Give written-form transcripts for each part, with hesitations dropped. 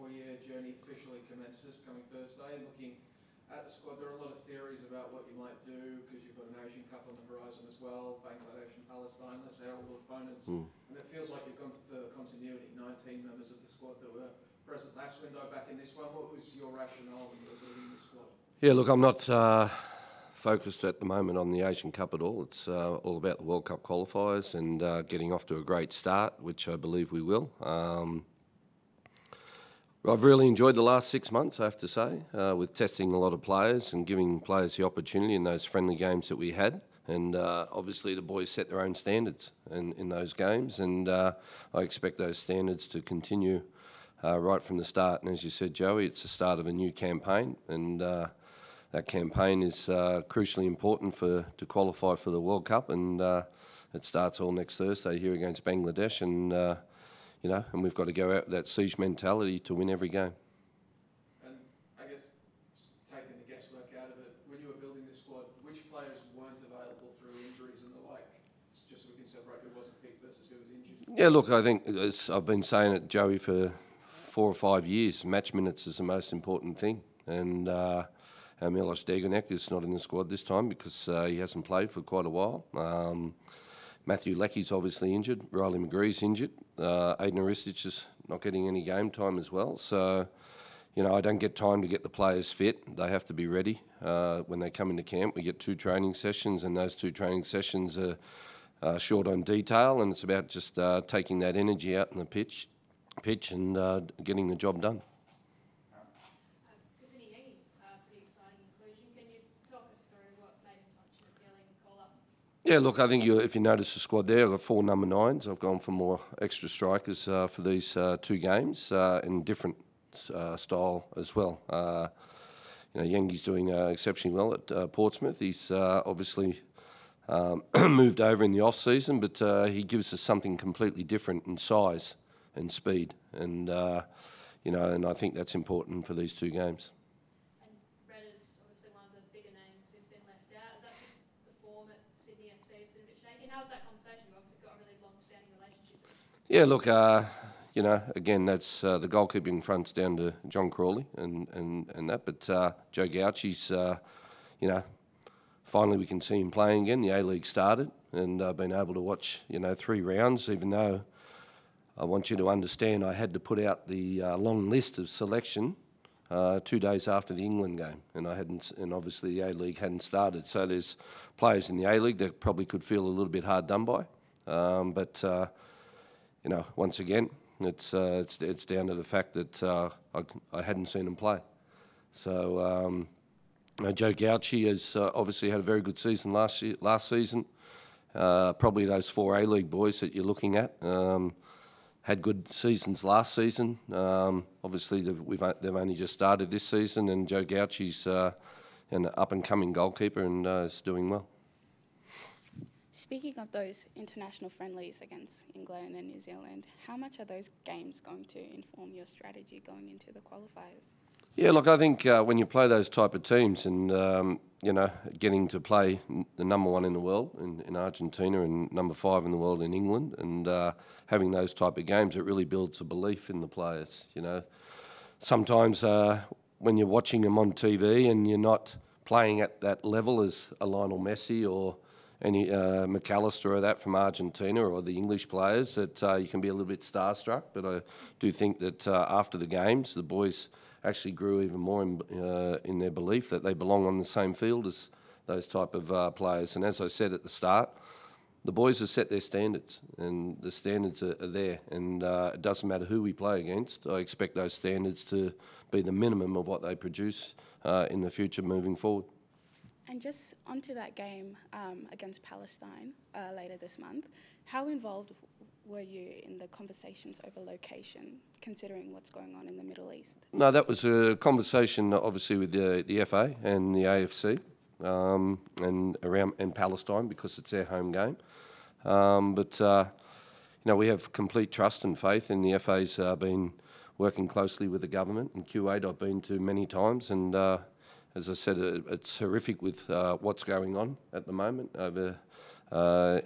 4-year journey officially commences coming Thursday. Looking at the squad, there are a lot of theories about what you might do because you've got an Asian Cup on the horizon as well, Bangladesh and Palestine, that's heralded opponents. And it feels like you've gone to further continuity. 19 members of the squad that were present last window back in this one. What was your rationale when you were building this squad? Yeah, look, I'm not focused at the moment on the Asian Cup at all. It's all about the World Cup qualifiers and getting off to a great start, which I believe we will. I've really enjoyed the last 6 months, I have to say, with testing a lot of players and giving players the opportunity in those friendly games that we had. And obviously the boys set their own standards in those games, and I expect those standards to continue right from the start. And as you said, Joey, it's the start of a new campaign, and that campaign is crucially important to qualify for the World Cup, and it starts all next Thursday here against Bangladesh, and and we've got to go out with that siege mentality to win every game. And I guess taking the guesswork out of it, when you were building this squad, which players weren't available through injuries and the like, just so we can separate who wasn't picked versus who was injured? Yeah, look, I think I've been saying it, Joey, for 4 or 5 years. Match minutes is the most important thing, and Milos Degonek is not in the squad this time because he hasn't played for quite a while. Matthew Leckie's obviously injured. Riley McGree's injured. Aiden Aristich is not getting any game time as well. So, I don't get time to get the players fit. They have to be ready when they come into camp. We get 2 training sessions, and those 2 training sessions are short on detail, and it's about just taking that energy out in the pitch and getting the job done. Yeah, look, I think if you notice the squad there, I've got 4 number 9s. I've gone for more extra strikers for these 2 games in different style as well. Yengi's doing exceptionally well at Portsmouth. He's obviously moved over in the off-season, but he gives us something completely different in size and speed. And, and I think that's important for these 2 games. Yeah, look, again, that's the goalkeeping front's down to John Crawley and that, but Joe Gauchi's, finally we can see him playing again. The A-League started, and I've been able to watch, 3 rounds, even though I want you to understand I had to put out the long list of selection 2 days after the England game, and obviously the A-League hadn't started. So there's players in the A-League that probably could feel a little bit hard done by, but once again, it's down to the fact that I hadn't seen him play. So Joe Gauchi has obviously had a very good season last season. Probably those 4 A-League boys that you're looking at had good seasons last season. Obviously, they've only just started this season, and Joe Gauchi's an up-and-coming goalkeeper and is doing well. Speaking of those international friendlies against England and New Zealand, how much are those games going to inform your strategy going into the qualifiers? Yeah, look, I think when you play those type of teams and, getting to play the number 1 in the world in Argentina and number 5 in the world in England and having those type of games, it really builds a belief in the players, Sometimes when you're watching them on TV and you're not playing at that level as a Lionel Messi or any McAllister or that from Argentina or the English players, that you can be a little bit starstruck. But I do think that after the games, the boys actually grew even more in their belief that they belong on the same field as those type of players. And as I said at the start, the boys have set their standards, and the standards are there. And it doesn't matter who we play against. I expect those standards to be the minimum of what they produce in the future moving forward. And just onto that game against Palestine later this month, how involved were you in the conversations over location, considering what's going on in the Middle East? No, that was a conversation obviously with the FA and the AFC and Palestine because it's their home game. We have complete trust and faith in the FA's been working closely with the government. And Kuwait I've been to many times, and as I said, it's horrific with what's going on at the moment over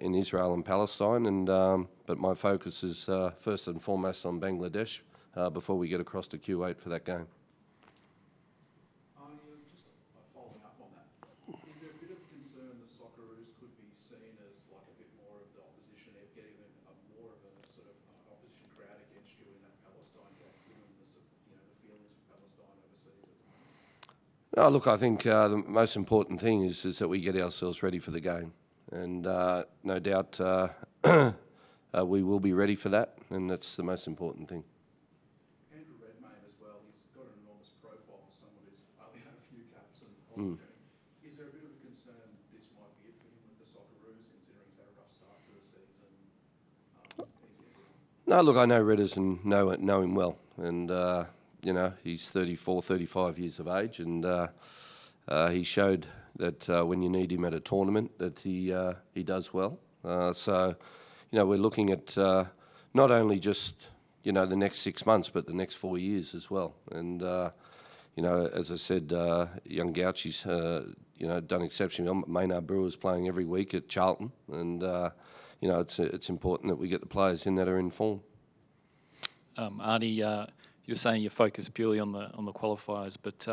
in Israel and Palestine. But my focus is first and foremost on Bangladesh before we get across to Q8 for that game. Arnie, just following up on that, is there a bit of concern the Socceroos could be seen as like a bit more of the opposition, getting more of a sort of opposition crowd against you in that Palestine game, given the feelings for Palestine overseas at the moment? No, look, I think the most important thing is that we get ourselves ready for the game. And no doubt we will be ready for that, and that's the most important thing. Andrew Redmayne as well, he's got an enormous profile for someone who's only had a few caps and journey. Is there a bit of a concern this might be it for him with the Socceroos, considering he's had a rough start to the season? No, look, I know Redders and know him well, and you know, he's 34, 35 years of age, and he showed that when you need him at a tournament that he does well. So, you know, we're looking at not only just, you know, the next 6 months, but the next 4 years as well. And, you know, as I said, young Gouchy's, you know, done exceptionally well. Maynard Brewer's playing every week at Charlton, and, you know, it's important that we get the players in that are in form. Arnie, you're saying you're focused purely on the qualifiers, but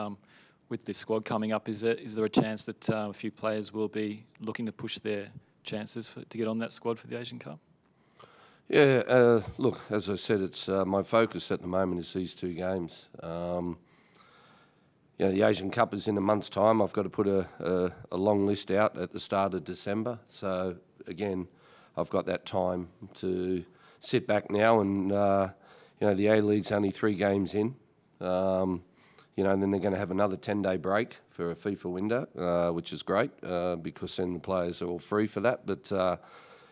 with this squad coming up, is there a chance that a few players will be looking to push their chances to get on that squad for the Asian Cup? Yeah, look, as I said, it's my focus at the moment is these two games. You know, the Asian Cup is in a month's time. I've got to put a long list out at the start of December. So, again, I've got that time to sit back now and, you know, the A-League's only 3 games in. You know, and then they're going to have another 10-day break for a FIFA window, which is great because then the players are all free for that. But,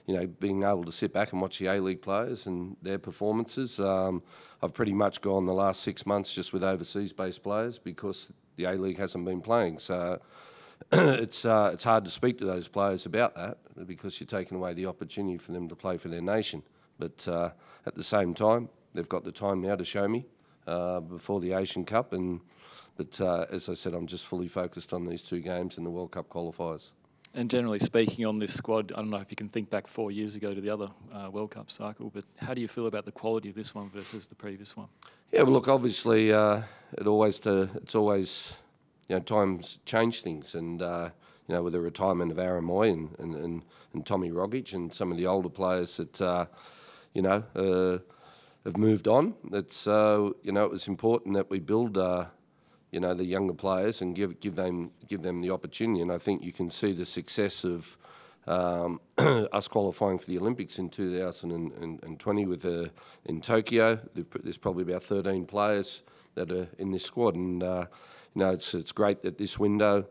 you know, being able to sit back and watch the A-League players and their performances, I've pretty much gone the last 6 months just with overseas-based players because the A-League hasn't been playing. So it's hard to speak to those players about that because you're taking away the opportunity for them to play for their nation. But at the same time, they've got the time now to show me before the Asian Cup. But as I said, I'm just fully focused on these 2 games in the World Cup qualifiers. And generally speaking on this squad, I don't know if you can think back 4 years ago to the other World Cup cycle, but how do you feel about the quality of this one versus the previous one? Yeah, well, look, obviously, it's always, you know, times change things, and you know, with the retirement of Aaron Moy and Tommy Rogic and some of the older players that you know have moved on, it's you know, it was important that we build you know, the younger players and give them the opportunity. And I think you can see the success of us qualifying for the Olympics in 2020 with in Tokyo. There's probably about 13 players that are in this squad, and you know, it's great that this window.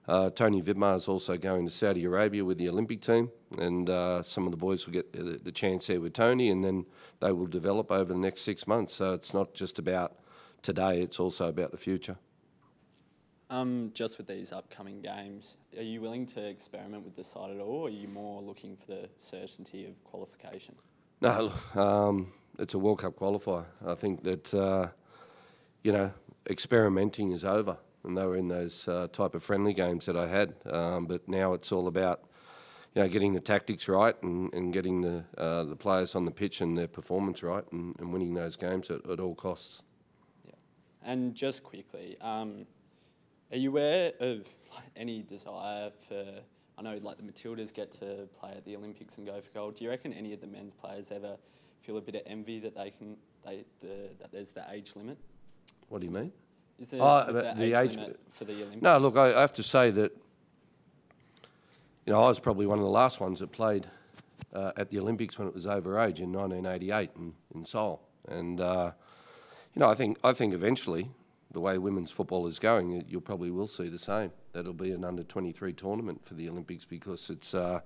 Tony Vidmar is also going to Saudi Arabia with the Olympic team, and some of the boys will get the chance there with Tony, and then they will develop over the next 6 months. So it's not just about today, it's also about the future. Just with these upcoming games, are you willing to experiment with the side at all, or are you more looking for the certainty of qualification? No, it's a World Cup qualifier. I think that, you know, experimenting is over, and they were in those type of friendly games that I had. But now it's all about, you know, getting the tactics right and getting the players on the pitch and their performance right and winning those games at all costs. Yeah. And just quickly, are you aware of any desire for, I know like the Matildas get to play at the Olympics and go for gold. Do you reckon any of the men's players ever feel a bit of envy that that there's the age limit? What do you mean? Is there the age limit for the Olympics? No, look, I have to say that, you know, I was probably one of the last ones that played at the Olympics when it was over age in 1988 in Seoul. And, you know, I think eventually, the way women's football is going, you probably will see the same. That'll be an under-23 tournament for the Olympics because it's a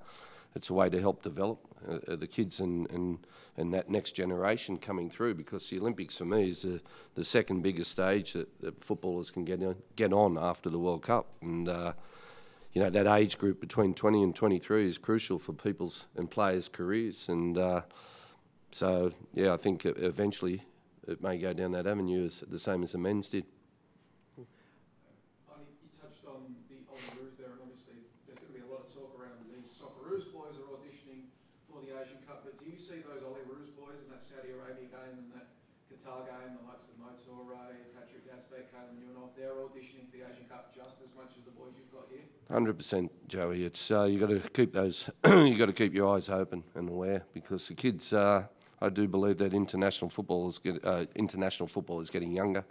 way to help develop the kids and that next generation coming through, because the Olympics for me is the second biggest stage that footballers can get on after the World Cup. And, you know, that age group between 20 and 23 is crucial for people's and players' careers. And so, yeah, I think eventually it may go down that avenue as the same as the men's did. Arnie, you touched on the Roos there, and obviously there's going to be a lot of talk around these Socceroos boys are auditioning for the Asian Cup, but do you see those Roos boys in that Saudi Arabia game and that Qatar Qatar game, the likes of Motorray, Patrick Gasbeck, Caleb Newenoff, they're auditioning for the Asian Cup just as much as the boys you've got here? 100%, Joey. It's you got to keep those. You got to keep your eyes open and aware, because the kids. I do believe that international football is getting younger,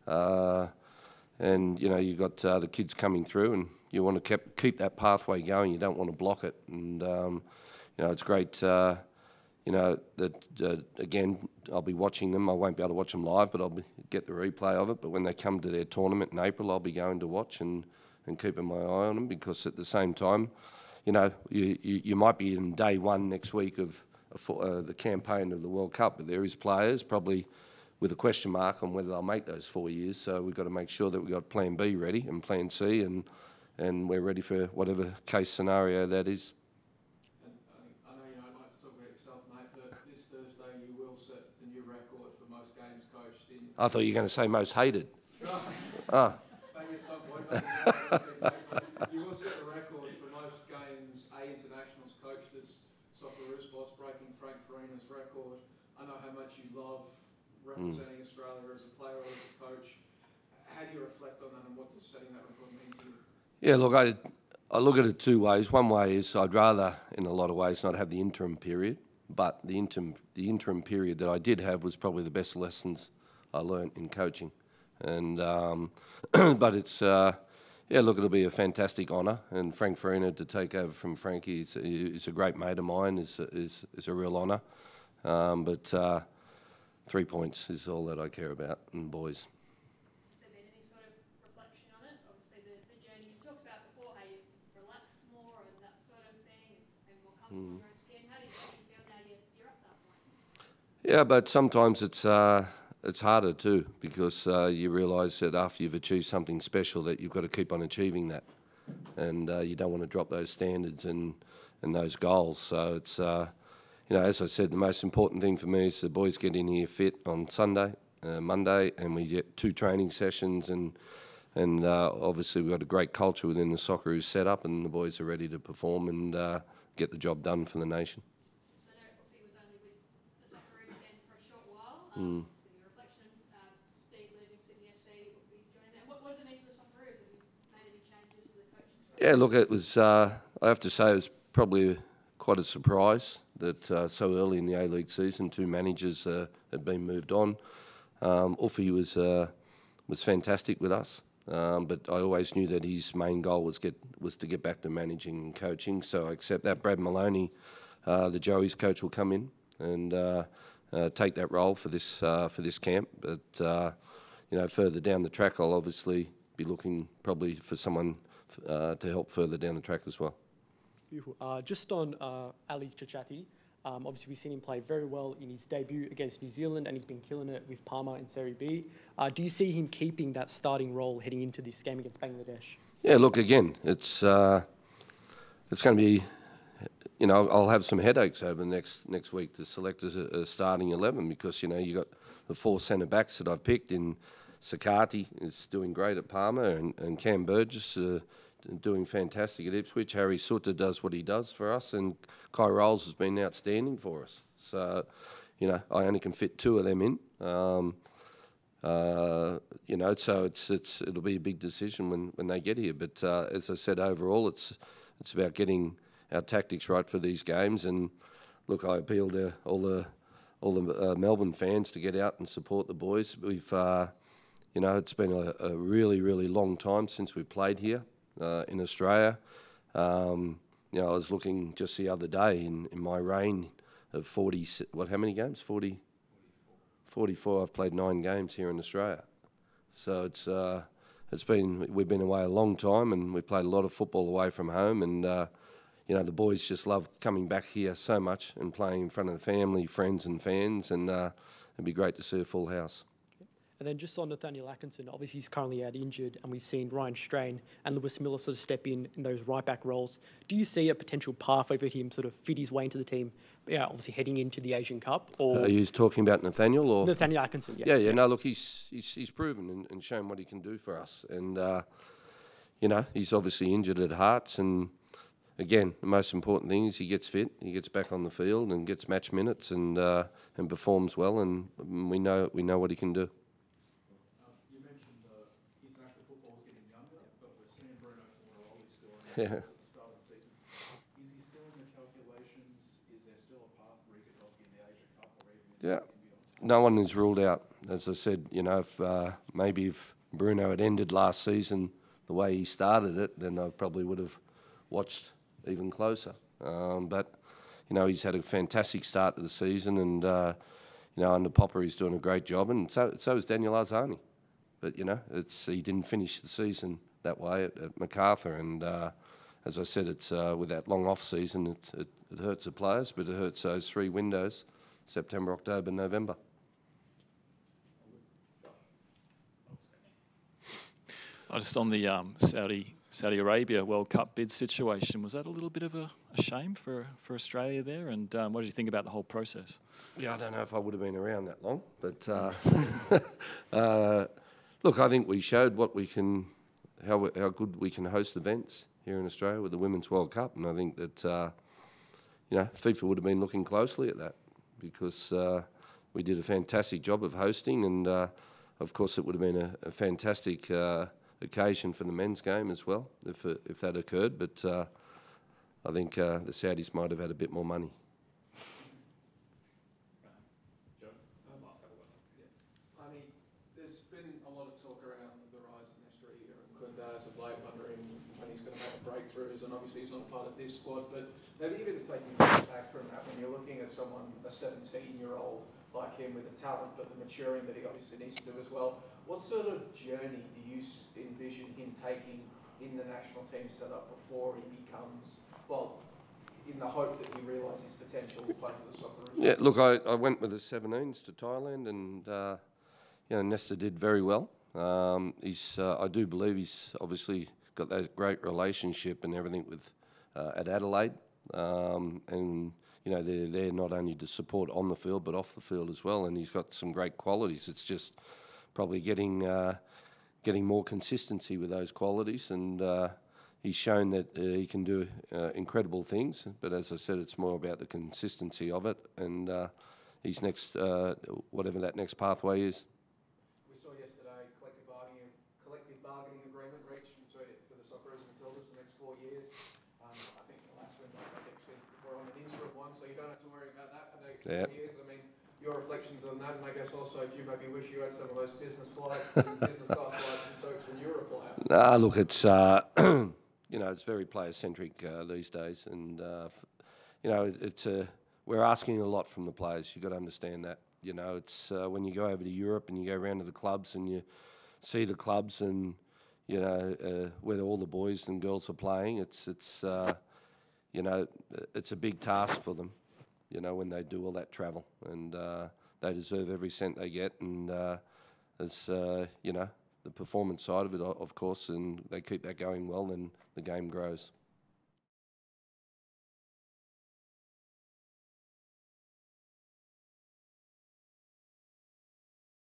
and you know you've got the kids coming through, and you want to keep that pathway going. You don't want to block it, and you know it's great. You know that again, I'll be watching them. I won't be able to watch them live, but get the replay of it. But when they come to their tournament in April, I'll be going to watch and keeping my eye on them, because at the same time, you know, you might be in day one next week of the campaign of the World Cup, but there is players probably with a question mark on whether they'll make those 4 years. So we've got to make sure that we've got Plan B ready and Plan C, and we're ready for whatever case scenario that is. And I know you don't like to talk about yourself, mate, but this Thursday you will set the new record for most games coached in. I thought you were going to say most hated. Ah. Maybe at some point, maybe you will set the record for most games internationals coached as Socceroos boss, breaking Frank Farina's record. I know how much you love representing Australia as a player or as a coach. How do you reflect on that, and what does setting that record mean to you? Yeah, look, I look at it two ways. One way is I'd rather, in a lot of ways, not have the interim period, but the interim period that I did have was probably the best lessons I learnt in coaching. And but it's yeah, look, it'll be a fantastic honour, and Frank Farina to take over from Frankie is a great mate of mine. is a real honour. But 3 points is all that I care about, and boys. Has there been any sort of reflection on it? Obviously, the journey you talked about before, how you've relaxed more and that sort of thing, and more comfortable in your own skin. How do you feel now you're at that point? Yeah, but sometimes it's harder too, because you realise that after you've achieved something special, that you've got to keep on achieving that, and you don't want to drop those standards and those goals. So it's you know, as I said, the most important thing for me is the boys get in here fit on Sunday, Monday, and we get 2 training sessions, and obviously we've got a great culture within the Socceroos setup, and the boys are ready to perform and get the job done for the nation. So I know Uffy was only with the Socceroos again for a short while. So your reflection, Steve leaving Sydney SC, Uffy joining there. What does it mean for the Socceroos? Have you made any changes to the coaching structure? Yeah, look, it was, I have to say, it was probably quite a surprise that so early in the A-League season 2 managers had been moved on. Uffy was fantastic with us, but I always knew that his main goal was to get back to managing and coaching. So I accept that. Brad Maloney, the Joey's coach, will come in and take that role for this camp. But you know, further down the track, I'll obviously be looking probably for someone to help further down the track as well. Beautiful. Just on Ali Chachati, obviously we've seen him play very well in his debut against New Zealand, and he's been killing it with Parma in Serie B. Do you see him keeping that starting role heading into this game against Bangladesh? Yeah, look, again, it's going to be, you know, I'll have some headaches over next week to select a starting 11, because, you know, you got the 4 centre backs that I've picked in. Sakati is doing great at Parma, and Cam Burgess doing fantastic at Ipswich. Harry Sutter does what he does for us, and Kai Rolls has been outstanding for us. So, you know, I only can fit 2 of them in. You know, so it'll be a big decision when they get here. But as I said, overall, it's about getting our tactics right for these games. And look, I appeal to all the Melbourne fans to get out and support the boys. We've you know, it's been a really, really long time since we've played here in Australia. You know, I was looking just the other day in my reign of 40, how many games? 44. I've played 9 games here in Australia. So we've been away a long time, and we've played a lot of football away from home, and you know, the boys just love coming back here so much and playing in front of the family, friends and fans, and it'd be great to see a full house. And then just on Nathaniel Atkinson, obviously he's currently out injured, and we've seen Ryan Strain and Lewis Miller sort of step in those right-back roles. Do you see a potential path over him sort of fit his way into the team, yeah, obviously heading into the Asian Cup? Or are you talking about Nathaniel? Or Nathaniel Atkinson, yeah. Yeah, no, look, he's proven and shown what he can do for us. And, you know, he's obviously injured at Hearts, and again, the most important thing is he gets fit, he gets back on the field and gets match minutes and performs well, and we know what he can do. You mentioned international football is getting younger, but we're seeing Bruno Fornaroli scoring Yeah. at the start of the season. Is he still in the calculations? Is there still a path for he could help you in the Asian Cup or even Yeah. he can be on top? No one is ruled out. As I said, if maybe if Bruno had ended last season the way he started it, then I probably would have watched even closer. But he's had a fantastic start to the season, and under Popper he's doing a great job, and so is Daniel Arzani. But he didn't finish the season that way at MacArthur, and as I said, it's with that long off season, it hurts the players, but it hurts those 3 windows: September, October, November. Just on the Saudi Arabia World Cup bid situation, was that a little bit of a shame for Australia there? And what did you think about the whole process? Yeah, I don't know if I would have been around that long, but look, I think we showed what we can, how good we can host events here in Australia with the Women's World Cup, and I think that FIFA would have been looking closely at that because we did a fantastic job of hosting, and of course it would have been a fantastic occasion for the men's game as well if that occurred. But I think the Saudis might have had a bit more money. There's been a lot of talk around the rise of Mestre here in Quindars of late, wondering when he's going to make breakthroughs, and obviously he's not a part of this squad, but maybe even taking a step back from that, when you're looking at someone, a 17-year-old like him with the talent, but the maturing that he obviously needs to do as well, what sort of journey do you envision him taking in the national team setup before he becomes, well, in the hope that he realises his potential playing for the Socceroos? Yeah, look, I went with the 17s to Thailand, and Nesta did very well. I do believe he's obviously got that great relationship and everything with at Adelaide, and they're there not only to support on the field but off the field as well. And he's got some great qualities. It's just probably getting more consistency with those qualities, and he's shown that he can do incredible things. But as I said, it's more about the consistency of it, and his next whatever that next pathway is. We saw yesterday collective bargaining agreement reached for the Socceroos and Matildas the next 4 years. I think the last one actually we're on an interim one, so you don't have to worry about that for the next 4 years. I mean, your reflections on that, and I guess also do you maybe wish you had some of those business flights and business class flights and folks when you were a player? Nah, look, it's it's very player centric these days, and we're asking a lot from the players. You've got to understand that. It's when you go over to Europe and you go around to the clubs and you see the clubs and where all the boys and girls are playing. It's a big task for them. When they do all that travel, and they deserve every cent they get, and the performance side of it, of course, and they keep that going well, then the game grows.